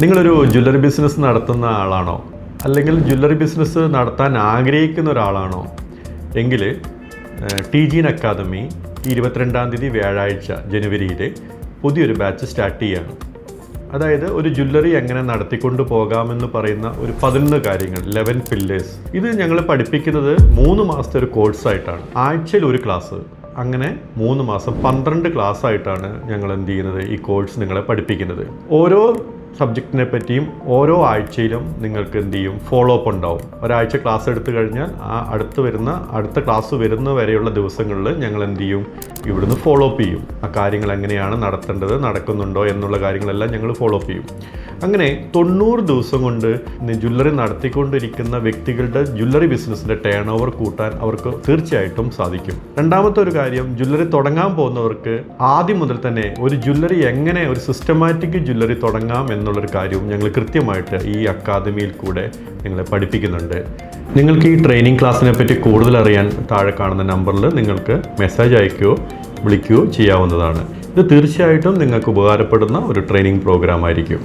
നിങ്ങളൊരു jewellery business നടത്തുന്ന ആളാണോ, അല്ലെങ്കിൽ ജ്വല്ലറി ബിസിനസ് നടത്താൻ ആഗ്രഹിക്കുന്ന ഒരാളാണോ എങ്കിൽ TGN അക്കാദമി 22-ാം തീയതി വ്യാഴാഴ്ച ജനുവരിയിൽ പുതിയൊരു ബാച്ച് സ്റ്റാർട്ട് ചെയ്യുകയാണ്. അതായത് ഒരു ജ്വല്ലറി എങ്ങനെ നടത്തിക്കൊണ്ട് പോകാമെന്ന് പറയുന്ന ഒരു 11 കാര്യങ്ങൾ, 11 പില്ലേഴ്സ്. ഇത് ഞങ്ങൾ പഠിപ്പിക്കുന്നത് 3 മാസത്തെ ഒരു കോഴ്സായിട്ടാണ്. ആഴ്ചയിൽ ഒരു ക്ലാസ്, അങ്ങനെ 3 മാസം 12 ക്ലാസ് ആയിട്ടാണ് ഞങ്ങൾ എന്ത് ചെയ്യുന്നത്, ഈ കോഴ്സ് നിങ്ങളെ പഠിപ്പിക്കുന്നത്. ഓരോ സബ്ജക്റ്റിനെ പറ്റിയും ഓരോ ആഴ്ചയിലും നിങ്ങൾക്ക് എന്ത് ചെയ്യും, ഫോളോ അപ്പ് ഉണ്ടാവും. ഒരാഴ്ച ക്ലാസ് എടുത്തു കഴിഞ്ഞാൽ അടുത്ത ക്ലാസ് വരുന്ന വരെയുള്ള ദിവസങ്ങളിൽ ഞങ്ങൾ എന്ത് ചെയ്യും, ഇവിടുന്ന് ഫോളോ അപ്പ് ചെയ്യും. ആ കാര്യങ്ങൾ എങ്ങനെയാണ് നടത്തേണ്ടത്, നടക്കുന്നുണ്ടോ എന്നുള്ള കാര്യങ്ങളെല്ലാം ഞങ്ങൾ ഫോളോ അപ്പ് ചെയ്യും. അങ്ങനെ 90 ദിവസം കൊണ്ട് ജ്വല്ലറി നടത്തിക്കൊണ്ടിരിക്കുന്ന വ്യക്തികളുടെ ജ്വല്ലറി ബിസിനസ്സിൻ്റെ ടേൺ ഓവർ കൂട്ടാൻ അവർക്ക് തീർച്ചയായിട്ടും സാധിക്കും. രണ്ടാമത്തെ ഒരു കാര്യം, ജ്വല്ലറി തുടങ്ങാൻ പോകുന്നവർക്ക് ആദ്യം മുതൽ തന്നെ ഒരു ജ്വല്ലറി എങ്ങനെ ഒരു സിസ്റ്റമാറ്റിക് ജ്വല്ലറി തുടങ്ങാം എന്നുള്ളൊരു കാര്യവും ഞങ്ങൾ കൃത്യമായിട്ട് ഈ അക്കാദമിയിൽ കൂടെ നിങ്ങളെ പഠിപ്പിക്കുന്നുണ്ട്. നിങ്ങൾക്ക് ഈ ട്രെയിനിങ് ക്ലാസ്സിനെ പറ്റി കൂടുതൽ അറിയാൻ താഴെ കാണുന്ന നമ്പറിൽ നിങ്ങൾക്ക് മെസ്സേജ് അയക്കുകയോ വിളിക്കുകയോ ചെയ്യാവുന്നതാണ്. ഇത് തീർച്ചയായിട്ടും നിങ്ങൾക്ക് ഉപകാരപ്പെടുന്ന ഒരു ട്രെയിനിങ് പ്രോഗ്രാം ആയിരിക്കും.